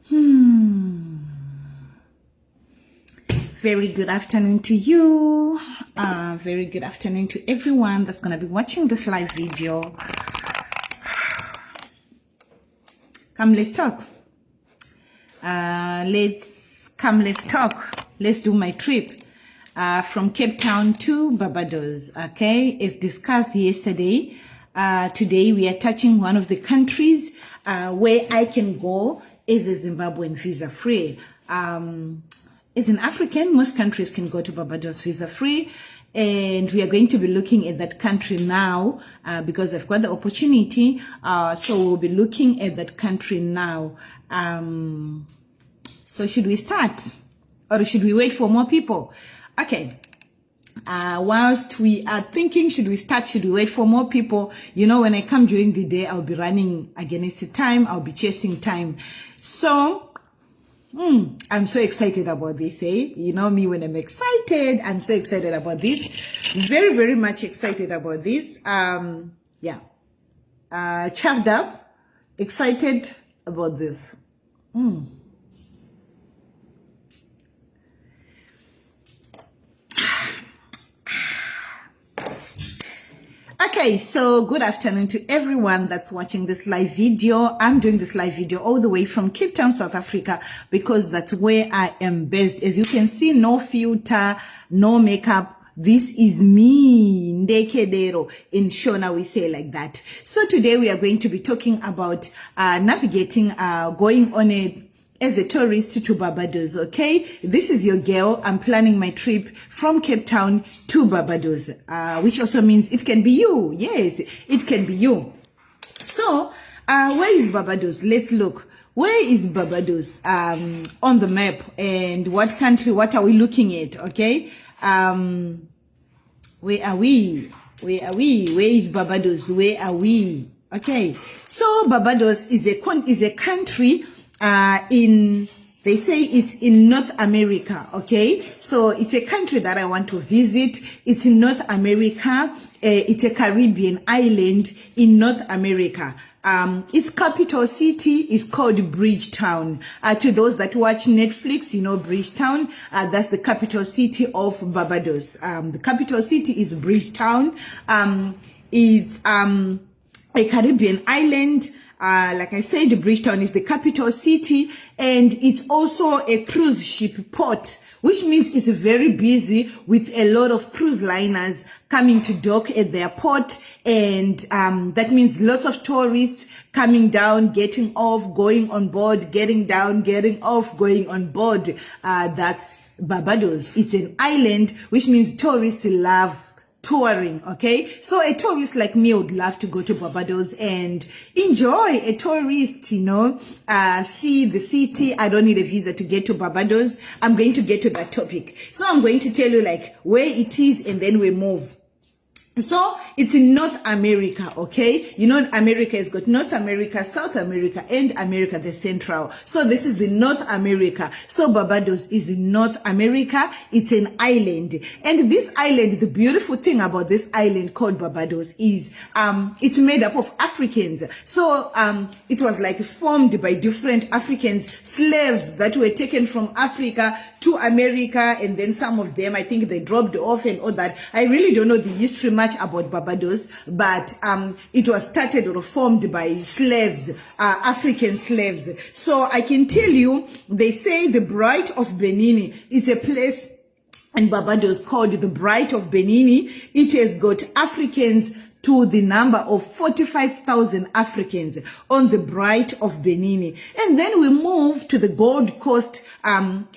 Very good afternoon to you. Very good afternoon to everyone that's going to be watching this live video. Come, let's talk. Let's talk. Let's do my trip from Cape Town to Barbados. Okay, as discussed yesterday. Today we are touching one of the countries where I can go as a Zimbabwean visa free. As an African, most countries can go to Barbados visa free, and we are going to be looking at that country now because I've got the opportunity. So we'll be looking at that country now. So should we start, or should we wait for more people? Okay. Whilst we are thinking, should we start, should we wait for more people? You know, when I come during the day, I'll be running against the time. I'll be chasing time. So I'm so excited about this, eh? You know me, when I'm excited, I'm so excited about this. Very, very much excited about this. Yeah. Chuffed up, excited about this. Okay, so good afternoon to everyone that's watching this live video. I'm doing this live video all the way from Cape Town, South Africa, because that's where I am based. As you can see, no filter, no makeup. This is me, Ndekedero. In Shona, we say like that. So today we are going to be talking about navigating, going on as a tourist to Barbados, okay? This is your girl. I'm planning my trip from Cape Town to Barbados, which also means it can be you. Yes, it can be you. So, where is Barbados? Let's look. Where is Barbados on the map, and what country, what are we looking at, okay? Where are we? Where are we? Where is Barbados? Where are we? Okay, so Barbados is a country they say it's in North America, okay? So it's a country that I want to visit. It's in North America. It's a Caribbean island in North America. Its capital city is called Bridgetown. To those that watch Netflix, you know Bridgetown. That's the capital city of Barbados. The capital city is Bridgetown. It's a Caribbean island. Like I said, Bridgetown is the capital city, and it's also a cruise ship port, which means it's very busy with a lot of cruise liners coming to dock at their port, and that means lots of tourists coming down, getting off, going on board, getting down, getting off, going on board. That's Barbados. It's an island, which means tourists love touring, okay? So a tourist like me would love to go to Barbados and enjoy. A tourist, you know, see the city. I don't need a visa to get to Barbados. I'm going to get to that topic. So I'm going to tell you like where it is, and then we move. So it's in North America, okay? You know, America has got North America, South America, and America the Central. So this is the North America. So Barbados is in North America. It's an island. And this island, the beautiful thing about this island called Barbados is it's made up of Africans. So it was like formed by different Africans, slaves that were taken from Africa to America, and then some of them, I think they dropped off and all that. I really don't know the history much about Barbados, but it was started or formed by slaves, African slaves. So I can tell you, they say the Bright of Benini is a place in Barbados called the Bright of Benini. It has got Africans to the number of 45,000 Africans on the Bright of Benini. And then we move to the Gold Coast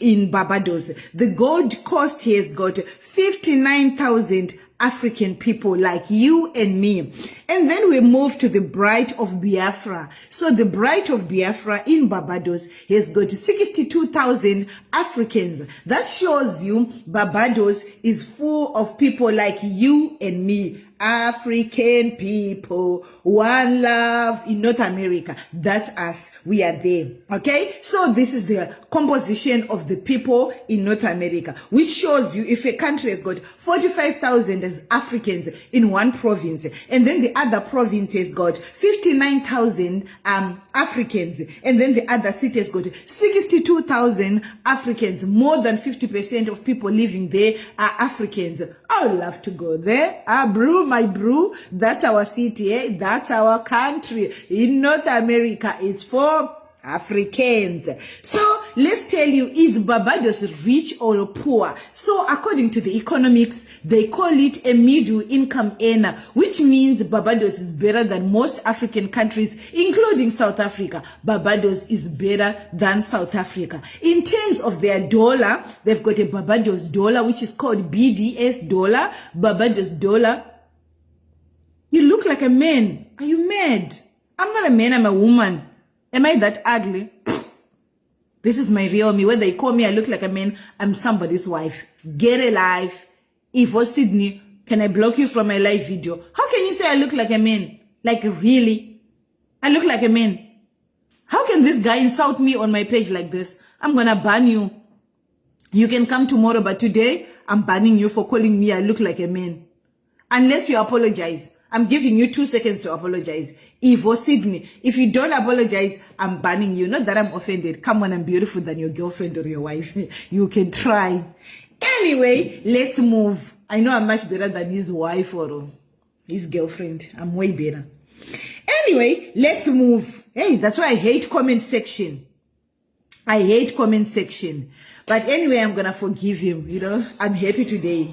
in Barbados. The Gold Coast has got 59,000 African people like you and me. And then we move to the Bright of Biafra. So the Bright of Biafra in Barbados has got 62,000 Africans. That shows you Barbados is full of people like you and me. African people, one love in North America. That's us. We are there. Okay. So this is the composition of the people in North America, which shows you if a country has got 45,000 as Africans in one province, and then the other province has got 59,000 Africans, and then the other city has got 62,000 Africans. More than 50% of people living there are Africans. I would love to go there. Brew, my brew. That's our city. Eh? That's our country. In North America, it's for Africans. So let's tell you, is Barbados rich or poor? So according to the economics, they call it a middle income earner, which means Barbados is better than most African countries, including South Africa. Barbados is better than South Africa. In terms of their dollar, they've got a Barbados dollar, which is called BDS dollar, Barbados dollar. You look like a man. Are you mad? I'm not a man, I'm a woman. Am I that ugly? This is my real me. When they call me, I look like a man. I'm somebody's wife. Get a life. Ivo Sydney, can I block you from my live video? How can you say I look like a man? Like really? I look like a man. How can this guy insult me on my page like this? I'm gonna ban you. You can come tomorrow, but today I'm banning you for calling me I look like a man. Unless you apologize. I'm giving you 2 seconds to apologize. Ivo Sydney, if you don't apologize, I'm banning you. Not that I'm offended. Come on, I'm beautiful than your girlfriend or your wife. You can try. Anyway, let's move. I know I'm much better than his wife or his girlfriend. I'm way better. Anyway, let's move. Hey, that's why I hate comment section. I hate comment section. But anyway, I'm going to forgive him. You know, I'm happy today.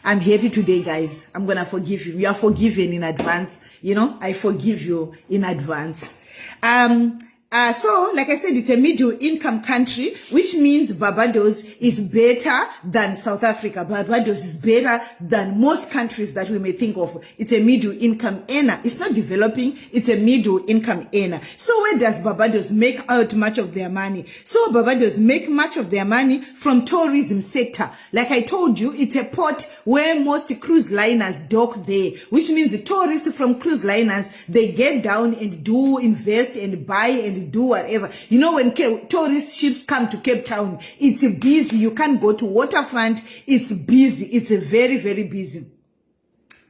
I'm happy today, guys. I'm going to forgive you. You are forgiven in advance. You know, I forgive you in advance. So, like I said, it's a middle income country, which means Barbados is better than South Africa. Barbados is better than most countries that we may think of. It's a middle income earner. It's not developing. It's a middle income earner. So where does Barbados make out much of their money? So Barbados make much of their money from tourism sector. Like I told you, it's a port where most cruise liners dock there, which means the tourists from cruise liners, they get down and do invest and buy and do whatever. You know, when tourist ships come to Cape Town, it's busy. You can't go to waterfront. It's busy. It's very, very busy.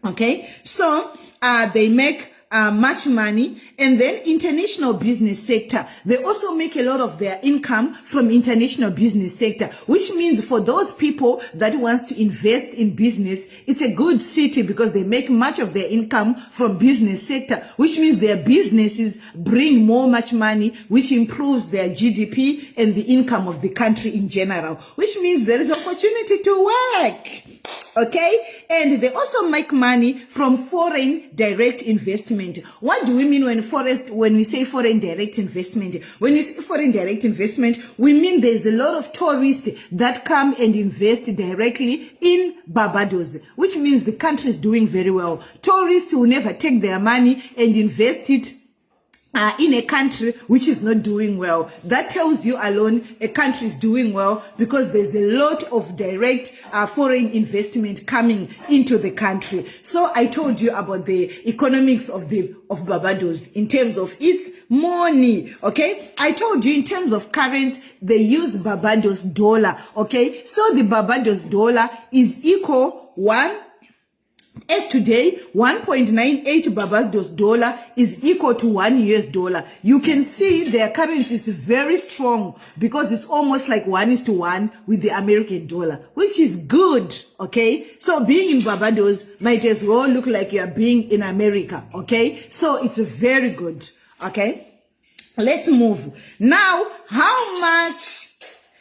Okay. So, they make much money. And then international business sector, they also make a lot of their income from international business sector, which means for those people that wants to invest in business, it's a good city because they make much of their income from business sector, which means their businesses bring much money, which improves their GDP and the income of the country in general, which means there is opportunity to work. Okay. And they also make money from foreign direct investment. What do we mean when we say foreign direct investment? When you say foreign direct investment, we mean there's a lot of tourists that come and invest directly in Barbados, which means the country is doing very well. Tourists will never take their money and invest it in a country which is not doing well. That tells you alone a country is doing well because there's a lot of direct foreign investment coming into the country. So I told you about the economics of Barbados in terms of its money. Okay, I told you in terms of currency they use Barbados dollar. Okay, so the Barbados dollar is equal as today, 1.98 Barbados dollar is equal to $1. You can see their currency is very strong because it's almost like 1:1 with the American dollar, which is good. Okay, so being in Barbados might as well look like you're being in America. Okay, so it's very good. Okay, let's move now.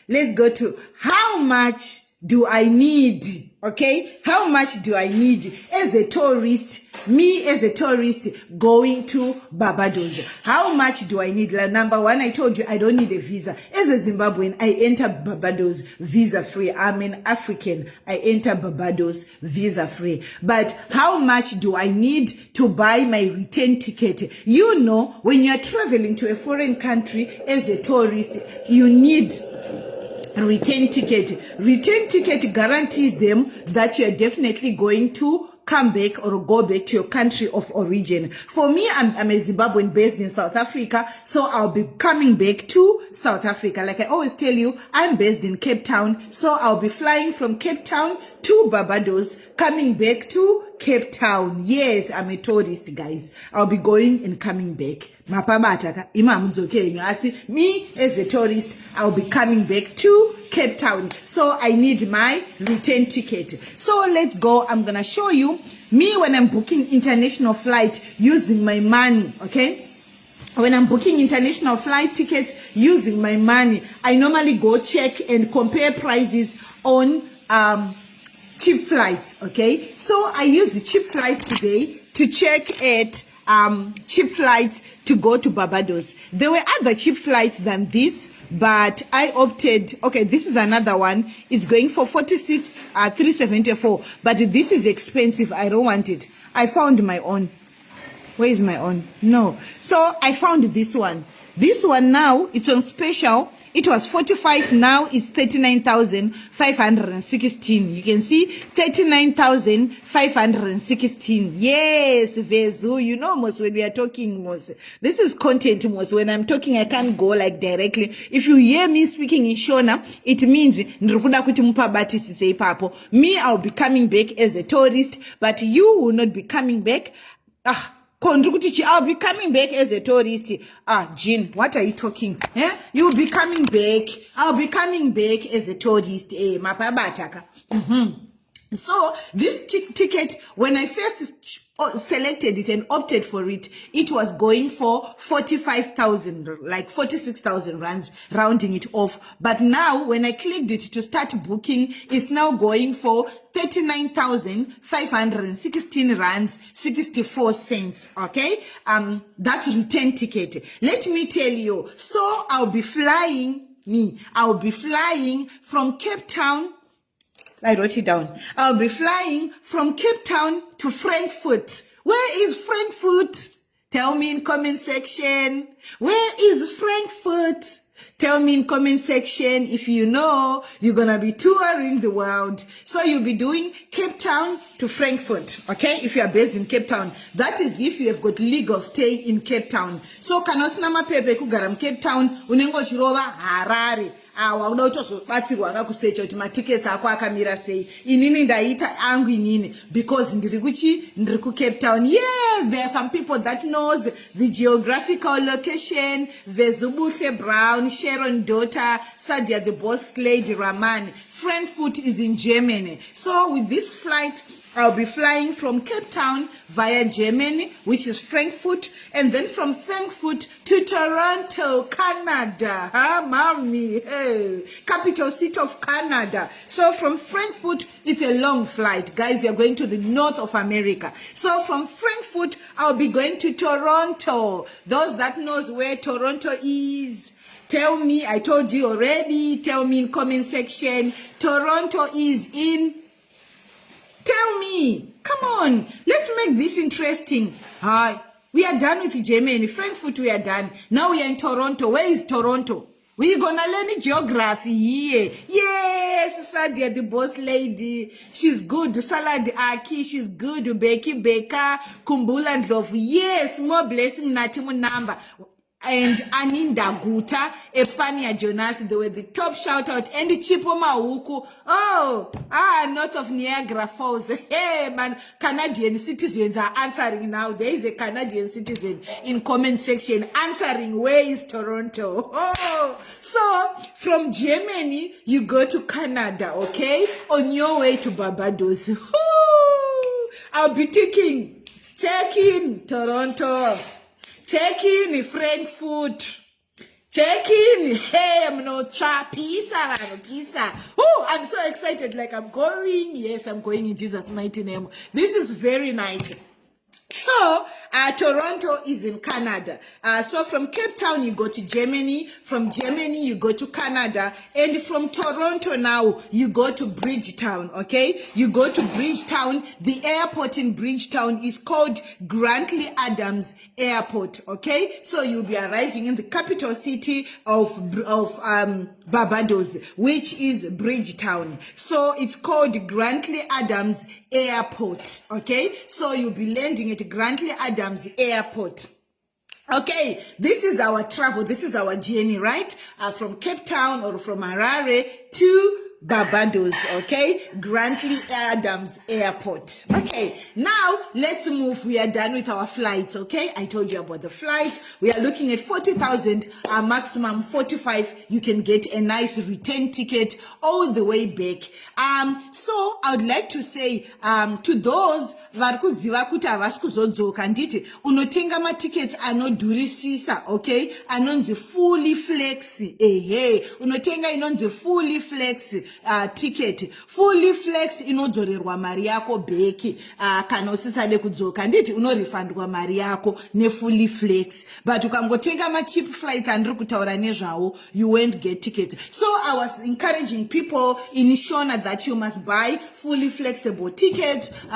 Let's go to how much do I need? Okay, how much do I need as a tourist? Me as a tourist going to Barbados. How much do I need? Number one, I told you I don't need a visa. As a Zimbabwean, I enter Barbados visa free. I'm an African. I enter Barbados visa free. But how much do I need to buy my return ticket? You know, when you're traveling to a foreign country as a tourist, you need return ticket. Return ticket guarantees them that you're definitely going to come back or go back to your country of origin. For me, I'm a Zimbabwean based in South Africa, so I'll be coming back to South Africa. Like I always tell you, I'm based in Cape Town, so I'll be flying from Cape Town to Barbados, coming back to Cape Town. Yes, I'm a tourist, guys. I'll be going and coming back. Me as a tourist, I'll be coming back to Cape Town. So I need my return ticket. So let's go. I'm gonna show you me when I'm booking international flight using my money, okay? When I'm booking international flight tickets using my money, I normally go check and compare prices on cheap flights, okay? So I use the cheap flights today to check at cheap flights to go to Barbados. There were other cheap flights than this, but I opted, okay, this is another one. It's going for 374, but this is expensive. I don't want it. I found my own. Where is my own? No. So I found this one. This one now, it's on special. It was 45, now it's 39,516. You can see 39,516. Yes, Vezu, you know, most when we are talking, most. This is content, most. When I'm talking, I can't go like directly. If you hear me speaking in Shona, it means me, I'll be coming back as a tourist, but you will not be coming back. I'll be coming back as a tourist. Jean, what are you talking? You'll be coming back. I'll be coming back as a tourist. So this ticket, when I first selected it and opted for it, it was going for 45,000, like 46,000 rands, rounding it off. But now when I clicked it to start booking, it's now going for 39,516 rands, 64 cents. Okay. That's return ticket. Let me tell you. So I'll be flying from Cape Town. I wrote it down. I'll be flying from Cape Town to Frankfurt. Where is Frankfurt? Tell me in comment section. Where is Frankfurt? Tell me in comment section if you know you're going to be touring the world. So you'll be doing Cape Town to Frankfurt, okay? If you are based in Cape Town. That is if you have got legal stay in Cape Town. So kanosnama pepe kugaram Cape Town, unengo chiroba Harare. Waunotozobatsirwa akakusecha kuti matickets ako akamira sei. Inini ndaita angu inini because ndiri ku Cape Town. Yes, there are some people that knows the geographical location. Vezubuhle Brown, Sharon daughter, Sadia the boss lady, Raman. Frankfurt is in Germany. So with this flight, I'll be flying from Cape Town via Germany, which is Frankfurt, and then from Frankfurt to Toronto, Canada. Mommy, hey, capital city of Canada. So from Frankfurt, it's a long flight. Guys, you're going to the north of America. So from Frankfurt, I'll be going to Toronto. Those that knows where Toronto is, tell me. I told you already. Tell me in comment section. Toronto is in... Tell me, come on, let's make this interesting. Hi, we are done with Germany, Frankfurt, we are done. Now we are in Toronto. Where is Toronto? We're gonna learn geography here. Yes, Sadia, the boss lady. She's good. Salad Aki, she's good. Becky Baker, Kumbula and Love. Yes, more blessing, Natimu number. And Aninda Guta, Efania Jonas, they were the top shout out, and the Chipoma Uku. North of Niagara Falls. Hey man, Canadian citizens are answering now. There is a Canadian citizen in comment section answering where is Toronto. So from Germany, you go to Canada, okay? On your way to Barbados. I'll be check in Toronto. Check in Frankfurt. Check in. Hey, I'm not pizza. I'm so excited. Like I'm going. Yes, I'm going in Jesus' mighty name. This is very nice. So, Toronto is in Canada. So from Cape Town, you go to Germany. From Germany, you go to Canada. And from Toronto now, you go to Bridgetown, okay? You go to Bridgetown. The airport in Bridgetown is called Grantley Adams Airport, okay? So you'll be arriving in the capital city of Barbados, which is Bridgetown. So it's called Grantley Adams Airport, okay? So you'll be landing at Grantley Adams Airport. Okay, this is our travel, this is our journey, right? From Cape Town or from Harare to Barbados, okay? Grantley Adams Airport. Okay, now let's move. We are done with our flights, okay? I told you about the flights. We are looking at 40,000, maximum 45. You can get a nice return ticket all the way back. So I would like to say to those varikuziva kuti havasi kuzodzoka nditi unotenga ma tickets anodhurisisa, okay? Anonzi fully flexi, unotenga inonzi fully flexi ticket. Fully flex inodzorerwa mari yako beki kana usisade kudzoka nditi unorefundwa mari yako ne fully flex. But ukangotenga ma cheap flights andiri kutaura nezvawo, you won't get tickets. So I was encouraging people in Shona that you must buy fully flexible tickets.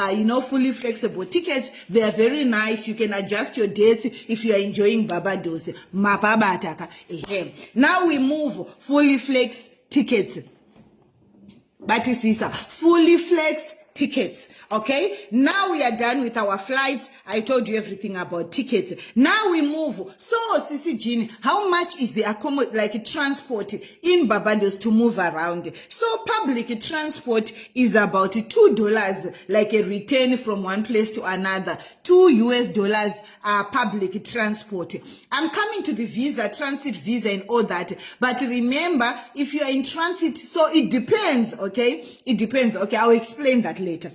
Fully flexible tickets, they are very nice. You can adjust your dates if you are enjoying Barbados. Now we move fully flex tickets. Batisisa, fully flex tickets, okay? Now we are done with our flights. I told you everything about tickets. Now we move. So, Sisi Jean, how much is the transport in Barbados to move around? So, public transport is about $2, like a return from one place to another. $2 public transport. I'm coming to the visa, transit visa and all that. But remember, if you are in transit, so it depends, okay? It depends. Okay, I'll explain that later.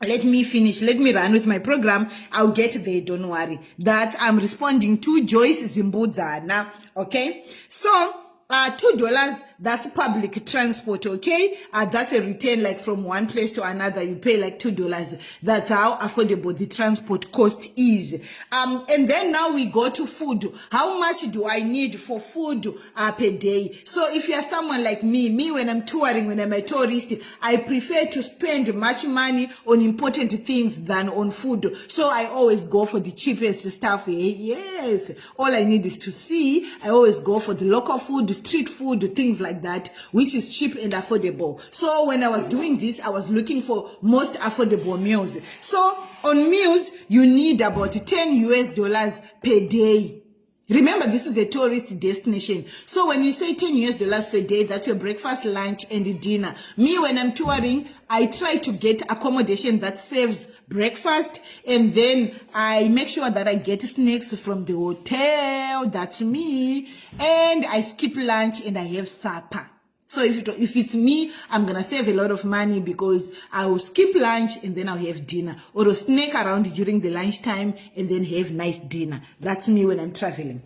Let me finish. Let me run with my program. I'll get there. Don't worry. That I'm responding to Joyce Zimbudzana. Okay. So, $2, that's public transport, okay? That's a return like from one place to another. You pay like $2. That's how affordable the transport cost is. And then now we go to food. How much do I need for food per day? So if you are someone like me when I'm touring, when I'm a tourist, I prefer to spend much money on important things than on food. So I always go for the cheapest stuff. Yes, all I need is to see. I always go for the local food, street food, things like that, which is cheap and affordable. So when I was doing this, I was looking for most affordable meals. So on meals, you need about $10 per day. Remember, this is a tourist destination. So when you say $10 per day, that's your breakfast, lunch, and dinner. Me, when I'm touring, I try to get accommodation that serves breakfast, and then I make sure that I get snacks from the hotel. That's me. And I skip lunch and I have supper. So if it's me, I'm going to save a lot of money because I will skip lunch and then I'll have dinner, or I'll snack around during the lunchtime and then have nice dinner. That's me when I'm traveling.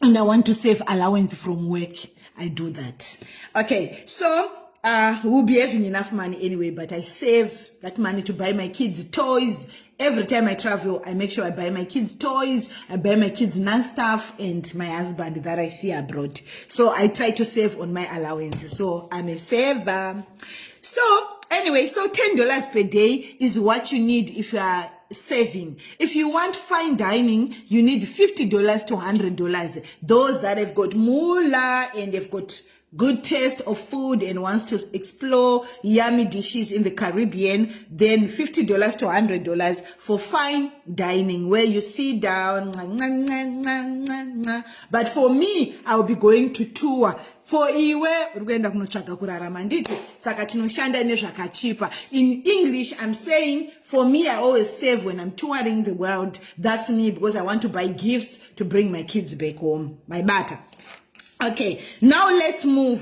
And I want to save allowance from work. I do that. Okay, so we'll be having enough money anyway, but I save that money to buy my kids toys. Every time I travel, I make sure I buy my kids toys, I buy my kids nice stuff, and my husband that I see abroad. So I try to save on my allowance. So I'm a saver. So anyway, so $10 per day is what you need if you are saving. If you want fine dining, you need $50 to $100. Those that have got moolah and they've got good taste of food and wants to explore yummy dishes in the Caribbean, then $50 to $100 for fine dining where you sit down. But for me, I'll be going to tour. For iwe urikuenda kunotsvaga kurarama nditi saka tinoshanda nezvakachipa. In English, I'm saying for me, I always save when I'm touring the world. That's me, because I want to buy gifts to bring my kids back home. My butter. Okay, now let's move.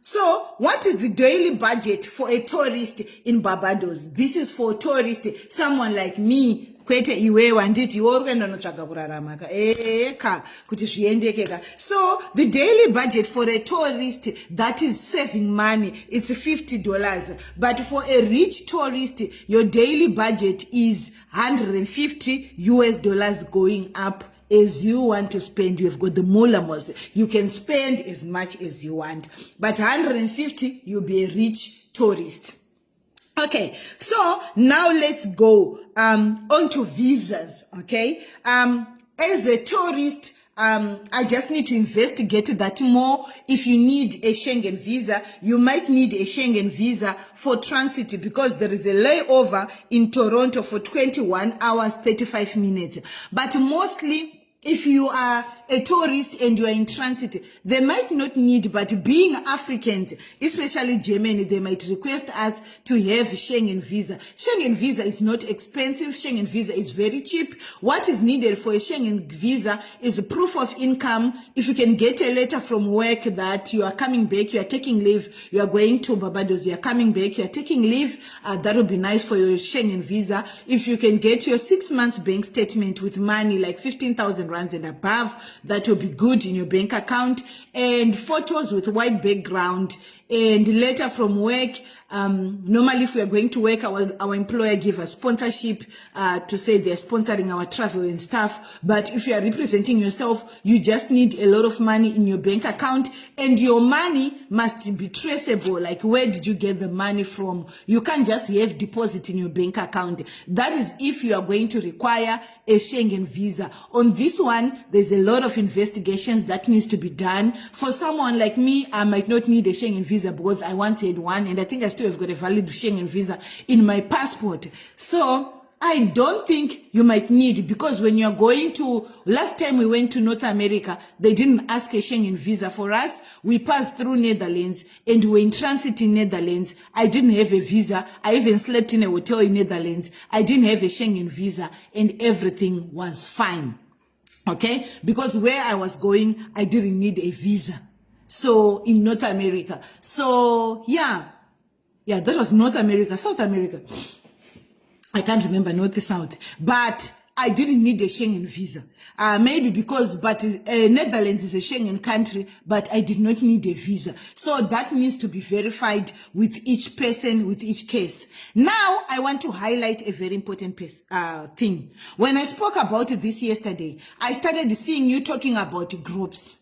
So what is the daily budget for a tourist in Barbados? This is for tourists, someone like me kwete iwe wanditi iwe uri kuenda notsvaga kurarama ka eka kuti zviendeke ka. So the daily budget for a tourist that is saving money, it's $50, but for a rich tourist your daily budget is $150 going up. As you want to spend, you've got the mulamos, you can spend as much as you want, but 150 you'll be a rich tourist. Okay, so now let's go on to visas. Okay, as a tourist, I just need to investigate that more. If you need a Schengen visa, you might need a Schengen visa for transit, because there is a layover in Toronto for 21 hours, 35 minutes. But mostly, if you are a tourist and you are in transit, they might not need, but being Africans, especially Germany, they might request us to have Schengen visa. Schengen visa is not expensive. Schengen visa is very cheap. What is needed for a Schengen visa is a proof of income. If you can get a letter from work that you are coming back, you are taking leave, you are going to Barbados, you are coming back, you are taking leave, that would be nice for your Schengen visa. If you can get your 6 months bank statement with money like 15,000 rands and above, that will be good in your bank account, and photos with white background, and letter from work. Normally if we are going to work, our employer give us sponsorship to say they're sponsoring our travel and stuff. But if you are representing yourself, you just need a lot of money in your bank account, and your money must be traceable. Like, where did you get the money from? You can't just have deposit in your bank account. That is if you are going to require a Schengen visa. On this one, there's a lot of investigations that needs to be done. For someone like me, I might not need a Schengen visa because I once had one, and I think I still have got a valid Schengen visa in my passport. So I don't think you might need, because when you're going to, last time we went to North America, they didn't ask a Schengen visa for us. We passed through Netherlands and we were in transit in Netherlands. I didn't have a visa. I even slept in a hotel in Netherlands. I didn't have a Schengen visa, and everything was fine. Okay, because where I was going, I didn't need a visa. So in North America. So yeah, that was North America, South America. I can't remember north or south, but I didn't need a Schengen visa. Maybe because, but Netherlands is a Schengen country, but I did not need a visa. So that needs to be verified with each person, with each case. Now, I want to highlight a very important thing. When I spoke about this yesterday, I started seeing you talking about groups.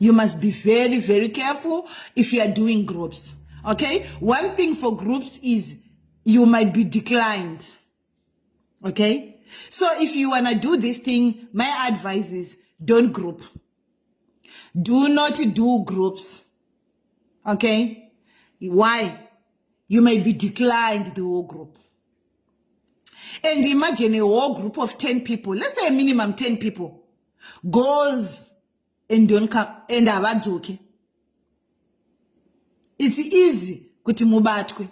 You must be very, very careful if you are doing groups. Okay? One thing for groups is you might be declined. Okay? So if you want to do this thing, my advice is don't group. Do not do groups. Okay? Why? You may be declined the whole group. And imagine a whole group of 10 people, let's say a minimum 10 people, goes and don't come, and abadzoke. It's easy kuti mubatwe.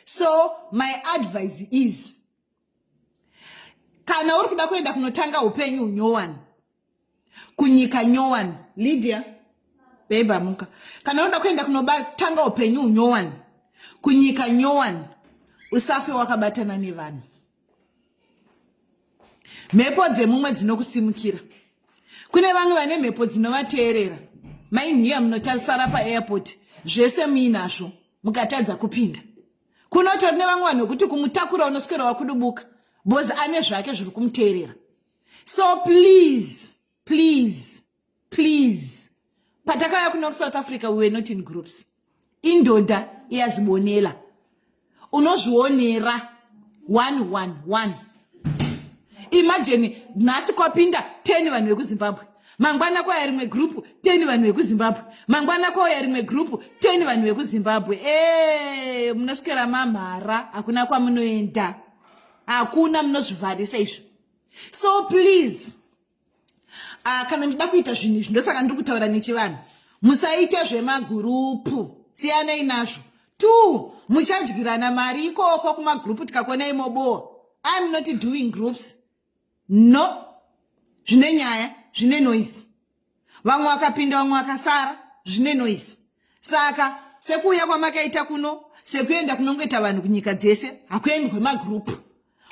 So my advice is, kana uri kuda kuenda kunotanga upenyu nyowani, kunyika nyowani, Lydia, beba muka, kana uri kuda kuenda kunotanga upenyu nyowani, kunyika nyowani, usafe wakabatana nevanhu. Mhepo dzemumwe dzinokusimukira. Kune vamwe vane mhepo dzinovateerera. Mainhiya munotasara pa-airport, zvese muinazvo, mukatadza kupinda. Kunotori nevamwe vanhu vekuti kumutakura unoswera wakudubuka, because ane zvake zviri kumuteerera. So please, patakauya kuno South Africa, we were not in groups. Indoda iyazibonela. Unozvionera 111. Imagine nasi kwapinda 10 vanhu vekuZimbabwe. Mangwana kwa yarimwe group 10 vanhu vekuZimbabwe. Mangwana kwa yarimwe group 10 vanhu vekuZimbabwe. Munoskera mamhara, hakuna kwa munoenda. Hakuna munozvivharisa izvo. So please, kana muchida kuita zvinhu izvi, ndosaka ndiri kutaura nechivanhu, musaita zvemagurupu, siyanai nazvo. Tu, muchadyirana mari ikoko kumagrupu tikakona imobowa. I'm not doing groups. No. Zvine nyaya, zvine noise. Vamwe vakapinda, vamwe vakasara, zvine noise. Saka, sekuuya kwamakaita kuno, sekuenda kunongoita vanhu kunyika dzese, hakuendwi magroup.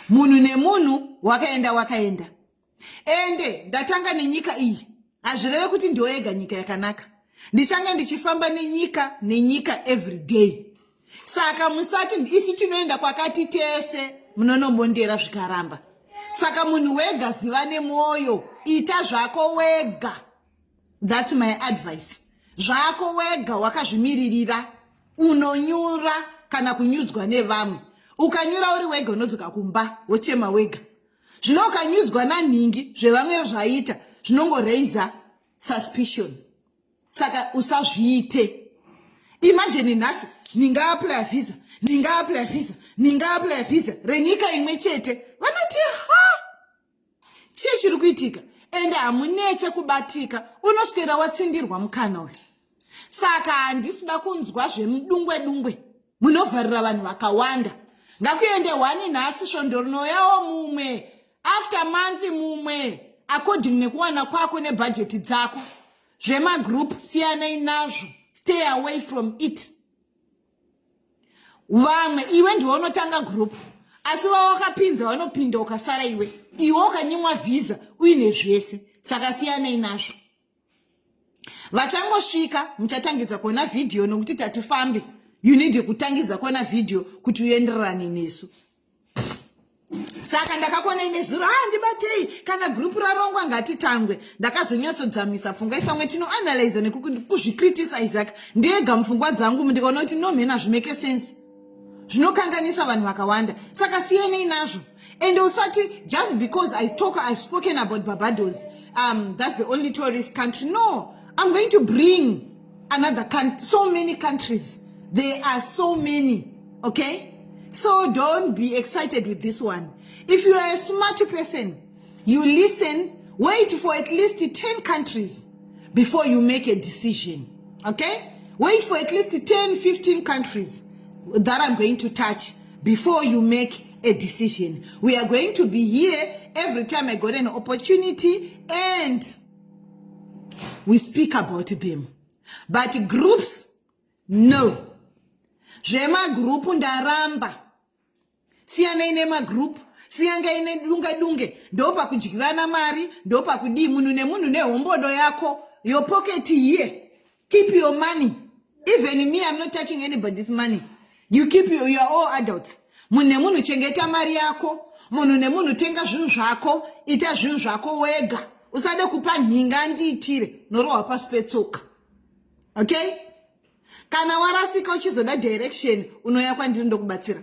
Munu ne munu wakaenda. Ende ndatanga nenyika iyi. Azvireve kuti ndoega nyika yakanaka. Ndichanga ndichifamba nenyika every day. Saka musati isi tinoenda kwakati tese munonombondera zvikaramba. Saka munhu wega ziva nemoyo, ita zvako wega. That's my advice. Zvako wega wakazvimiririra, unonyura kana kunyudzwa nevamwe. Ukanyura uri wega unodzoka kumba wochema wega. Zvino ukanyudzwa nanhingi zvevamwe zvaita zvinongoraisa suspicion. Saka usazviite. Imagine nhasi ninga apply visa renyika imwe chete vanoti chii chiri kuitika ende hamunetse kubatika unoswera watsindirwa mukana uyu. Saka handisida kunzwa zvemudungwe munovharira vanhu vakawanda. Ngakuende 1 nhasi svondo rinoyawo mumwe after month mumwe according nekuwana kwako nebudget dzako. Zvemagroup siyanai nazvo, stay away from it. Vamwe iwe ndiwe unotanga group asi wakapinza vanopinda ukasara iwe ukanyimwa visa uine zvese. Saka siyanai nazvo. Vachangosvika muchatangidza kuona video nokuti tatifambe. You need kutangidza kuona video kuti uenderane nesu. Saka ndakakona ine zuro ndibatei kana group rarongwa ngatitangwe. Ndakazonyatsodzamisa pfungwa isamwe tinoanalyze nekuzvicriticize ndega mupfungwa dzangu ndikaona kuti no mena zvimeke sense. Zvinokanganisa vanhu vakawanda. Saka siyanai nazvo. And usati just because I've spoken about Barbados, that's the only tourist country. No, I'm going to bring another country, so many countries. There are so many, okay? So don't be excited with this one. If you are a smart person, you listen, wait for at least 10 countries before you make a decision, okay? Wait for at least 10, 15 countries that I'm going to touch before you make a decision. We are going to be here every time I got an opportunity and we speak about them. But groups, no. Jema group ndaramba. Siyana ine group. Siyanga ine dunge. Ndopa kujikirana mari. Ndopa kudi munu ne hombodo yako. Your pocket here. Keep your money. Even me, I'm not touching anybody's money. You keep you are all adults. Munu chengeta mari yako. Munu tenga zvinhu zvako. Ita zvinhu zvako wega. Usade kupa nhinga ndiitire. Norowa paspetsoka. Okay? Kana warasika uchizoda direction unoya kwandiri ndokubatsira.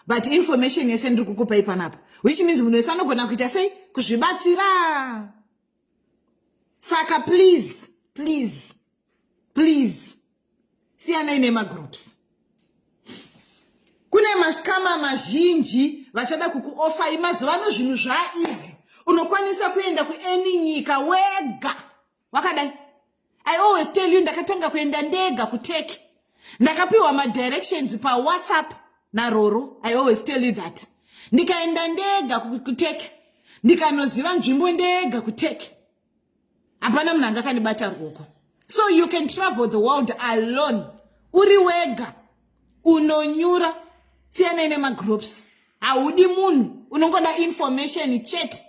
But information yese ndiri kukupa ipanapa. Which means munhu wese anogona kuita sei kuzvibatsira. Saka please siyanai nemagroups. Kune maskama mazhinji vachada kukuofa imazivano zvinhu easy. Unokwanisa kuenda kueni nyika wega. Wakadai. I always tell you ndakatanga kuenda ndega kuteke. Ndakapiwa ma directions pa WhatsApp na Roro. I always tell you that. Ndikaenda ndega kuteke. Ndikanoziva nzvimbo ndega kuteke. Hapana munhu angakanibata ruoko. So you can travel the world alone. Uri wega. Unonyura. Siyana ine magroups. Haudi munhu. Unongoda information chat.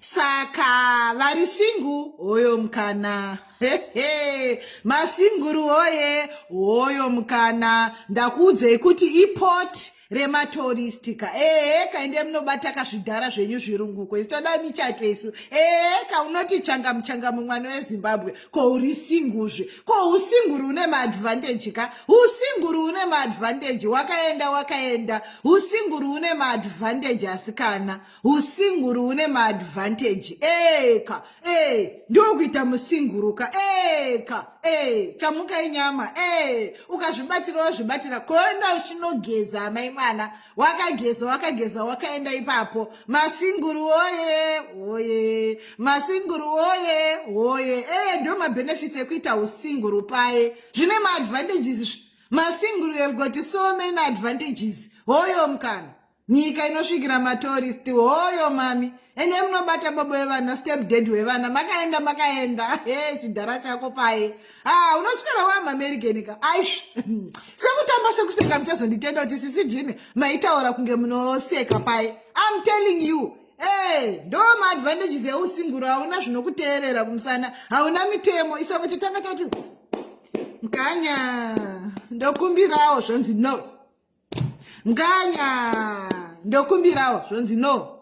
Saka vari singu oyo mukana. Masinguru oyo mukana. Ndakuudze kuti iport rematoristika. Kainde munobata kazvidhara zvenyu zvirunguko. Isitoda michato isu. Kaunoti changamu mwana weZimbabwe. Ko uri singuzve. Ko usinguru une maadvantage ka. Usinguru une maadvantage. Wakaenda. Usinguru une maadvantage asikana. Usinguru une maadvantage. Ndio kuita musinguru ka. Chamuka inyama. Ukazvibatira konda uchinogeza mai mwana. Wakageza wakaenda ipapo. Masinguru oye. Masinguru oye. Ndio ma benefits ekuita usinguru pae. Zvine ma advantages. Masinguru, you've got so many advantages. Oyo mkana. nyika inosvikira matourist hoyo mami ende munobata babo vevana step dead wevana makaenda chidhara chako paye unoswera wamamericani ka aish sekutamba sekuseka muchazonditenda kuti sisi jini maitaura kunge munoseka paye. I'm telling you, ndo maadvantages eusinguru. Hauna zvinokuteerera kumusana, hauna mitemo. Isakoti tanga tati nkanya ndokumbirawo zvonzi no, nkanya ndokumbirawo zvonzi no.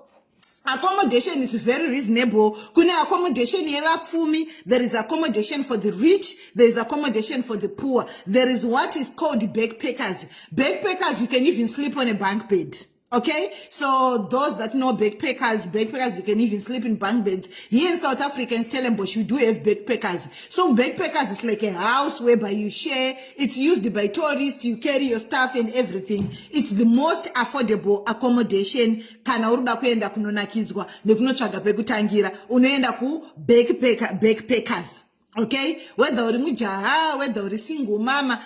Accommodation is very reasonable. Kune accommodation yevapfumi, there is accommodation for the rich, there is accommodation for the poor. There is what is called backpackers. Backpackers, you can even sleep on a bunk bed. Okay, so those that know backpackers, you can even sleep in bunk beds. Here in South Africa, in Stellenbosch, you do have backpackers. So backpackers is like a house whereby you share. It's used by tourists. You carry your stuff and everything. It's the most affordable accommodation. Kana uruda kuenda kunonakizwa, nekunotsvaga pekutangira, unoenda ku backpackers. Okay, whether uri mujaha, whether uri single mama,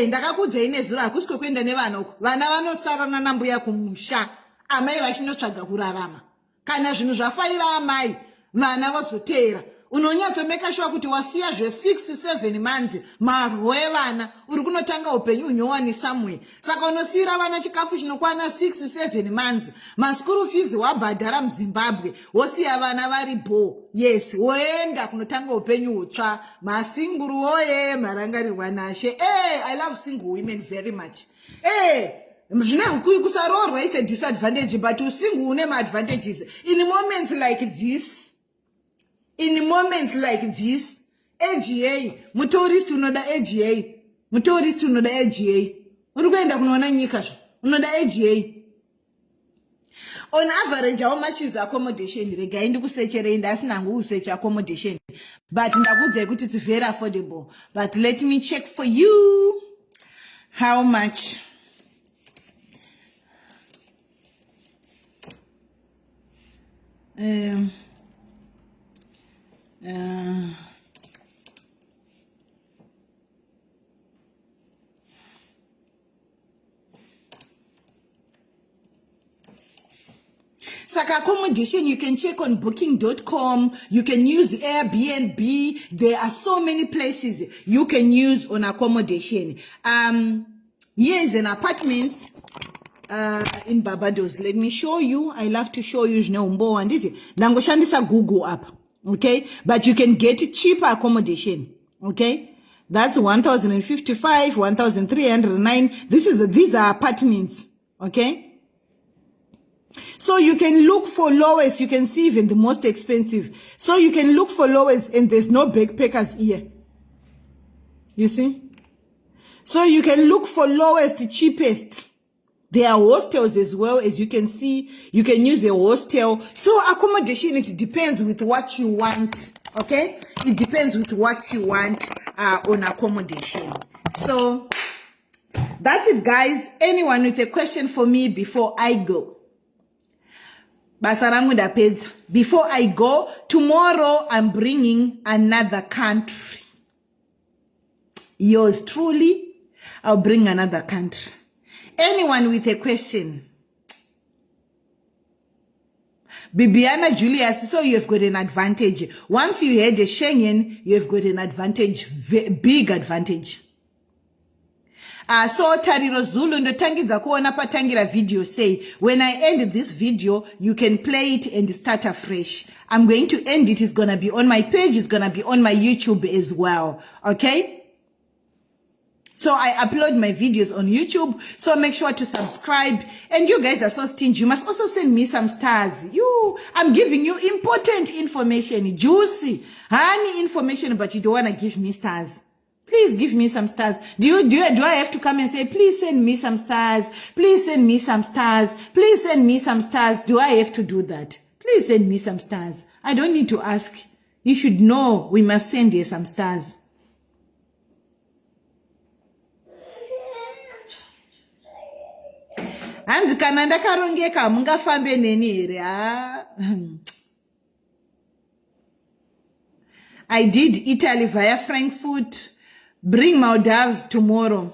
ndakakudza ine zuro hakusiko kuenda nevana uko. Vana vanosarana nambuya kumusha. Amai vachinotsvaga kurarama. Kana zvinhu zvafaira amai, vana vozotera. Unonyatso sure kuti wasiya zve 6-7 months marwo evana uri kunotanga upenyu unyowani somewhere. Saka unosiyira vana chikafu chinokwana 6-7 months. Maskuru fees wabhadhara muZimbabwe, wosiya vana vari bo. Yes, woenda kunotanga upenyu utsva. Masinguru oye marangarirwa nashe. I love single women very much. Kusarorwa it's a disadvantage, but usingle une advantages. In moments like this, AGA, motorist unoda AGA, Uruguenda kunoona nyika, unoda AGA. On average, how much is accommodation? Rega indi kusechere indi asina ngu useche accommodation. But ndakudze kuti it's very affordable. But let me check for you how much. Saka accommodation, you can check on booking.com, you can use Airbnb. There are so many places you can use on accommodation. Here is an apartment in Barbados. Let me show you. I love to show you. Nangoshandisa Google app. Okay, but you can get cheaper accommodation. Okay, that's 1,055, 1,309. These are apartments. Okay, so you can look for lowest. You can see even the most expensive. So you can look for lowest, and there's no backpackers here. You see, so you can look for lowest, cheapest. There are hostels as well, as you can see. You can use a hostel. So accommodation, it depends with what you want. Okay? It depends with what you want on accommodation. So that's it, guys. Anyone with a question for me before I go? Before I go, tomorrow I'm bringing another country. Yours truly, I'll bring another country. Anyone with a question? Bibiana Julius, so you have got an advantage. Once you had a Schengen, you have got an advantage, big advantage. So Tariro Zulu ndo tangiza kuona patangira video say, when I end this video, you can play it and start afresh. I'm going to end it. It's going to be on my page. It's going to be on my YouTube as well. Okay? So I upload my videos on YouTube, so make sure to subscribe. And you guys are so stingy. You must also send me some stars. I'm giving you important information, juicy, honey information, but you don't want to give me stars. Please give me some stars. Do I have to come and say, please send me some stars? Please send me some stars. Please send me some stars. Do I have to do that? Please send me some stars. I don't need to ask. You should know we must send you some stars. Hanzi kana ndakarongeka mungafambe neni here. I did Italy via Frankfurt. Bring Maldives tomorrow.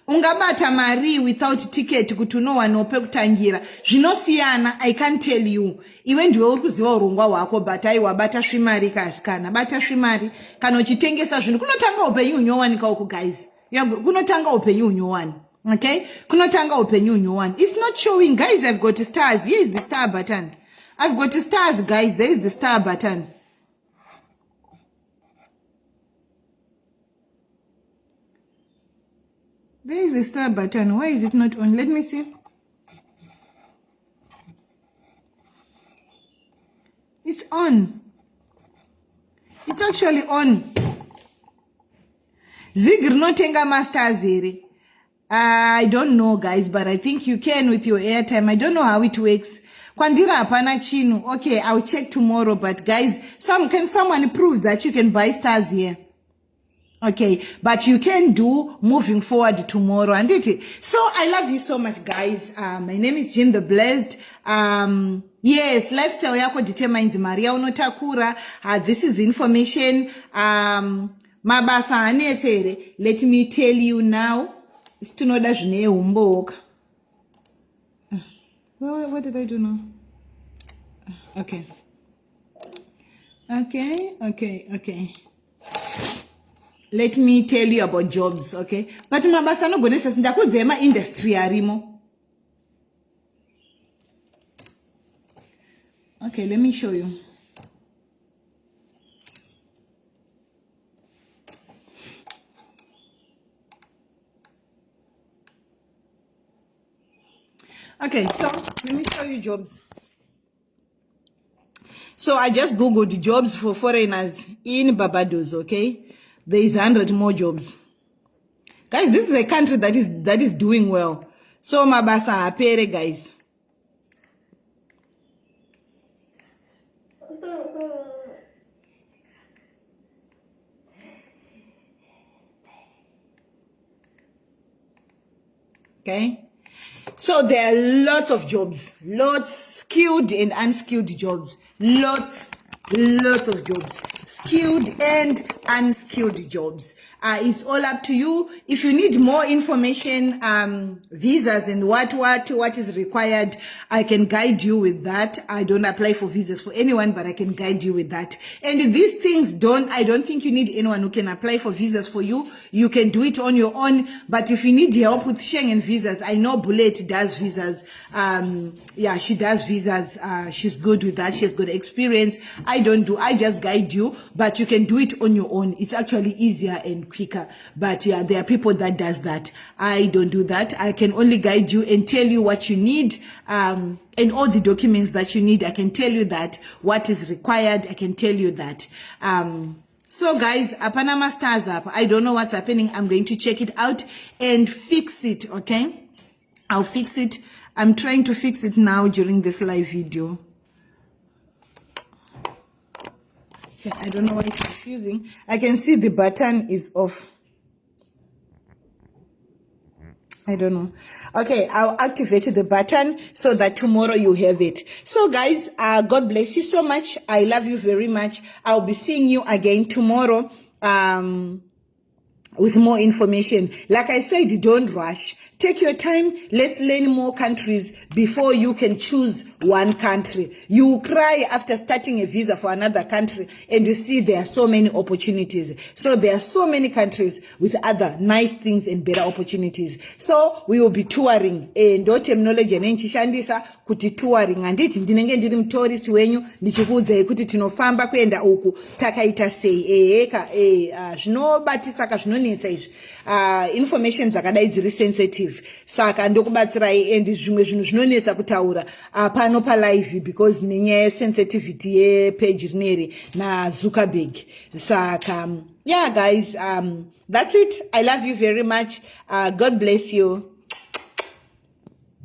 ungabata mari without ticket kuti unowana pekutangira zvinosiyana. I can't tell you. Iwe ndiwe uri kuziva urongwa hwako, but aiwa bata svimari kasikana, bata svimari kana uchitengesa zvinhu. Kunotanga upenyu hunyowanika uku guys, kunotanga upenyu hunyowani. Okay, kunotanga upenyu hunyowani. It's not showing guys. I've got stars. Here is the star button. I've got stars guys. There is the star button. There is the star button. Why is it not on? Let me see. It's on. It's actually on. Zigr notenga masters here. I don't know guys, but I think you can with your airtime. I don't know how it works. Kwandira hapana chinu. Okay, I'll check tomorrow. But guys, can someone prove that you can buy stars here? Okay, but you can do moving forward tomorrow, and it. So I love you so much, guys. My name is Jean the Blessed. Yes, lifestyle yako determines Maria unotakura. This is information. Mabasa anetere. Let me tell you now. It's to know that umboka. What did I do now? Okay. Let me tell you about jobs, okay? But mabasa no gonesa sindakudzema industry arimo. Okay, let me show you. Okay, so let me show you jobs. So I just googled jobs for foreigners in Barbados, okay? There is 100 more jobs. Guys, this is a country that is doing well. So mabasa apere guys. Okay? So there are lots of jobs, lots skilled and unskilled jobs, lots of jobs, skilled and unskilled jobs. It's all up to you. If you need more information, visas and what is required, I can guide you with that. I don't apply for visas for anyone, but I can guide you with that. And these things I don't think you need anyone who can apply for visas for you. You can do it on your own. But if you need help with Schengen visas, I know Bullet does visas. Yeah, she does visas. She's good with that. She has good experience. I just guide you, but you can do it on your own. It's actually easier and quicker. But yeah, there are people that does that. I don't do that. I can only guide you and tell you what you need, and all the documents that you need. I can tell you that what is required. I can tell you that. So guys, Panama stars up. I don't know what's happening. I'm going to check it out and fix it. Okay, I'll fix it. I'm trying to fix it now during this live video. I don't know why it's confusing. I can see the button is off. I don't know. Okay, I'll activate the button so that tomorrow you have it. So guys, God bless you so much. I love you very much. I'll be seeing you again tomorrow with more information. Like I said, don't rush. Take your time. Let's learn more countries before you can choose one country. You cry after starting a visa for another country and you see there are so many opportunities. So there are so many countries with other nice things and better opportunities. So we will be touring. Ndote mnoloje nenchishandisa kuti touring. Anditi ndinenge ndiri mtourist wenyu ndichikuudza kuti tinofamba kuenda uku takaita sei zvinobatisaka zvinonetsa izvi information dzakadai dziri sensitive. Saka ndokubatsirai and zvimwe zvinhu zvinonetsa kutaura pano palive because nenyaya sensitivity yepage rineri naZuckerberg. Saka yeah guys, that's it. I love you very much. God bless you.